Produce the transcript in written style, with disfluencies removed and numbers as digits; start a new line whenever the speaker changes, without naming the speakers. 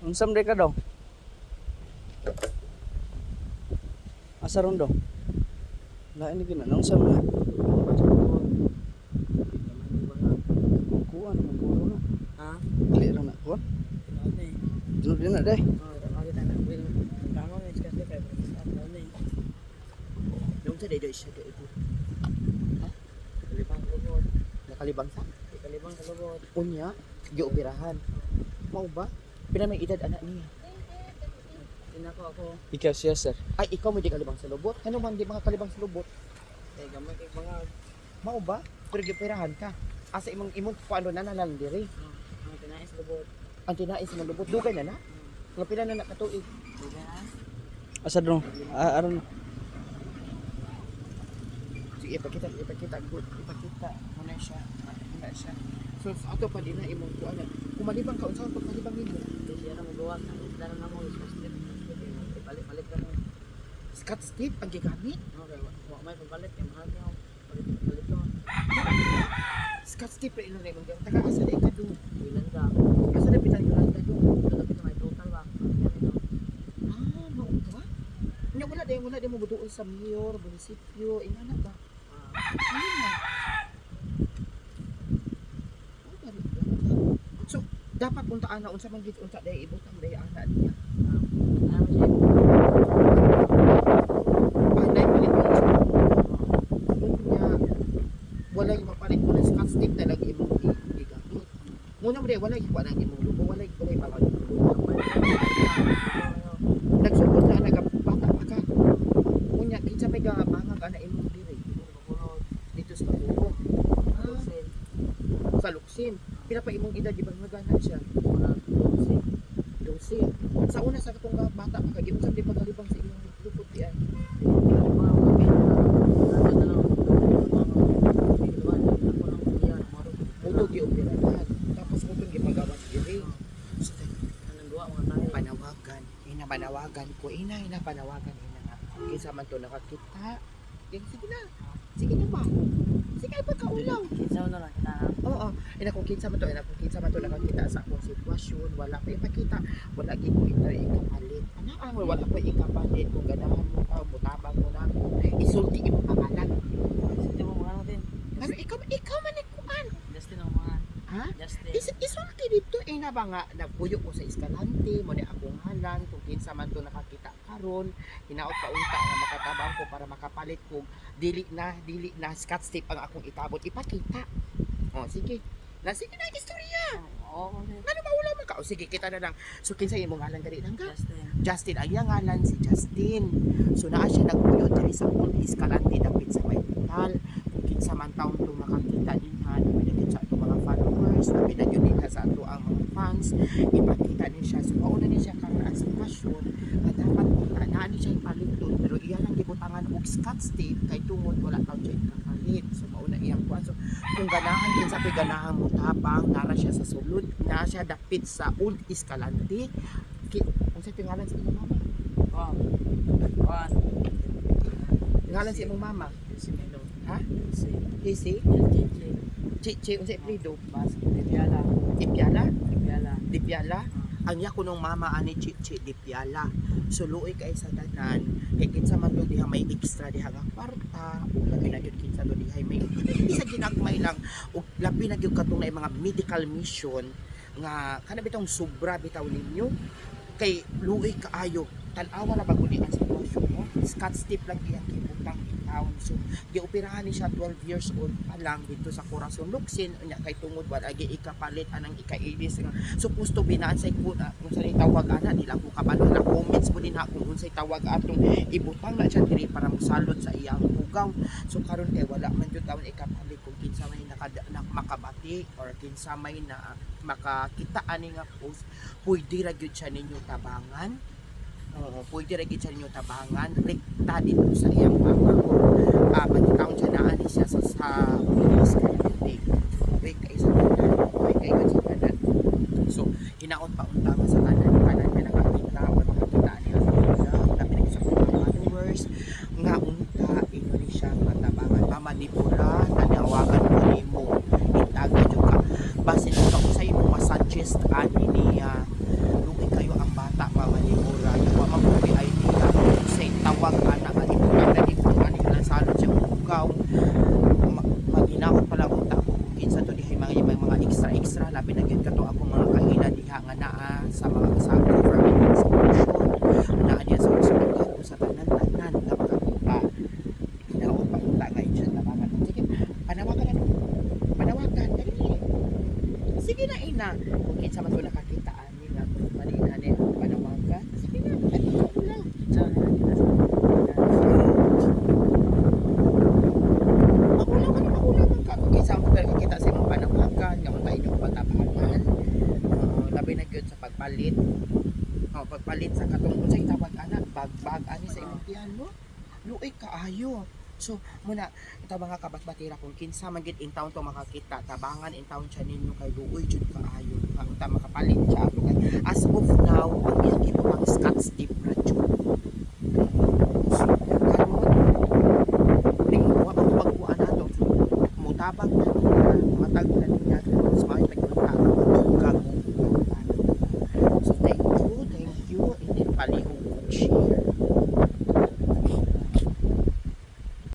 Unsam day ka daw? Asa ron daw? Lain ni gina, unsam na? Kuan mo puro na.
Ha?
Dili ra na kuan.
Ano eh?
Dunod din na day.
Oh, tama kita na. Tama nga iskas ka kay. Ano eh? Yung sa dede siya dede. Ha? Kalibang lubot.
Nakalibang sa
Kalibang lubot.
unya gioperahan. Mao ba? Pila may edad anak niya?
Tinako ako.
Ikaw siya sir.
Ay ikaw mo di kalibang sa lubot. Ano man di mga kalibang sa lubot?
Eh gamay kay mga
Mao ba? Pero gioperahan ka. Asa imong paano na nalang diri?
mga tinais lubot.
Ang tinais sa lubot dugay na na. Nga pila na nakatuig.
Diba na?
Asa ron? Aron.
Sige, ipakita good. Ipakita muna siya. Muna siya. So sa ato pa din na imong kuan. Kumalibang ka unsa pag malibang ninyo?
Kasi siya na magawa na. Dara na mo iskas din. Balik-balik ka mo.
Scotch tape ang gigamit.
Okay, wa may pagbalit kay mahal niyo. Balik ko.
Scotch tape ra ilo na imong taga asa na ikadu.
Bilan ka.
Asa na pitan yung ikadu?
Tapi may total ba?
Ah, mao ba? Nya wala day mo buduol sa mayor, munisipyo, ingana ba? Ano na? Oh, balik lang ka. So, dapat untaan na unsa man gid unta day ibutang day ana niya.
Ano siya?
Anay palit mo siya. Unya walay mapalit mo ng scotch tape na lagi imong gigamit. Muna mo day walay kuha nang imong lubo, walay palit. Nagsugod na naga bata pa ka. Unya kinsa may gabangag ana imong diri dito sa Baguio. Sa Luksin. Pila pa imong edad di ba maganan siya? 12. Sa una sa katong bata ka giunsa di pagalibang sa imong lupot diyan. Muto gioperahan. Tapos muto gipagawas diri. So, panawagan ko ina panawagan nga kinsa man to nakakita sige na ba sige pa kaulaw oo kung kinsa man to nakakita sa akong sitwasyon wala pa ipakita wala gid ko ikapalit wala ko ikapalit kung ganahan mo ka mutabang mo na isulti imong pangalan pero ikaw man ikuan ha? Isulti dito na ba nga nagpuyo ko sa Escalante mo ni akong halan kung kinsa man to nakakita karon hinaot pa unta nga makatabang ko para makapalit ko dili na scotch tape ang akong itabot ipakita sige na istorya ano maulaw man ka sige kita na lang so kinsa imong ngalan dali lang ka Justin ang iyang ngalan si Justin so naa siya nagpuyo diri sa Old Escalante dapit sa may hospital kung kinsa man taon to makakita dinha dapit sa ato mga followers dapit na yun sa ato ang mga fans ipakita ni siya so mauna ni siya karon ang sitwasyon at dapat naa ni siya ipalit doon pero iya lang gibutangan og scotch tape kay tungod wala taw siya ikapalit so mauna iyang kuan so kung ganahan kinsa pay ganahan mo tabang nara siya sa sulod na siya dapit sa Old Escalante unsa tingalan sa imong mama ngalan sa imong mama ha Casey Chichi unsa iprido Dipiala ang iya kunong mama ani Chichi Dipiala so luoy kay sa tanan kay kinsa man to diha may extra diha nga kwarta ug labi na gyud kinsa to diha may isa ginagmay lang ug labi na gyud katong mga medical mission nga kana bitong sobra bitaw ninyo kay luoy kaayo tan-awa na baguli ang sitwasyon mo scotch tape lang iyang gibutang town so gioperahan ni siya 12 years old pa lang dito sa Corazon Luksin nya kay tungod wala gi ikapalit anang ikailis nga supposed to binasay ko na kung sa tawag ana nila ko kabalo na comments mo din ha kung unsay tawag atong ibutang na siya diri para mosalod sa iyang bugaw so karon wala man jud tawon ikapalit kung kinsa may makabati or kinsa may na makakita ani nga post pwede ra gyud siya ninyo tabangan pwede rin siya ninyo tabangan rekta dito sa iyang mama magkitaon siya na ani siya sa police community okay kayo sa kanan so hinaot pa unta sa kanan niya nakakita o nakakita niya tapi sa followers nga unta ino ni siya matabangan mamanipura tanawagan mo nimo itaga jud ka base na sa imong masuggest ani niya lugay kayo extra labi na gyud kato ako mga kaina diha nga naa sa mga sa government institution naa diya sa hospital o sa tanan-tanan na makakita pinaupa unta nga inyo tabangan sige panawagan na panawagan dali sige na ina kung kinsa man ko nakakita ani nga manina ni panawagan sige na ano ko lang magulang ka kung kinsa mo nakakita sa imong panawagan nga unta inyong patabangan labi na gyud sa pagpalit pagpalit sa katong unsay tawag ana bagbag ani sa imong piano luoy kaayo so muna ito mga kabatbatira kung kinsa man gid in town to makakita tabangan in town siya ninyo kay luoy jud kaayo ang unta makapalit siya ato kay as of now ang iyang gituang Scotts Deep Radio karon ning wa pa pagkuan nato mutabang na matag na niya mas may pagkunta dugang mo so thank you and then palihog share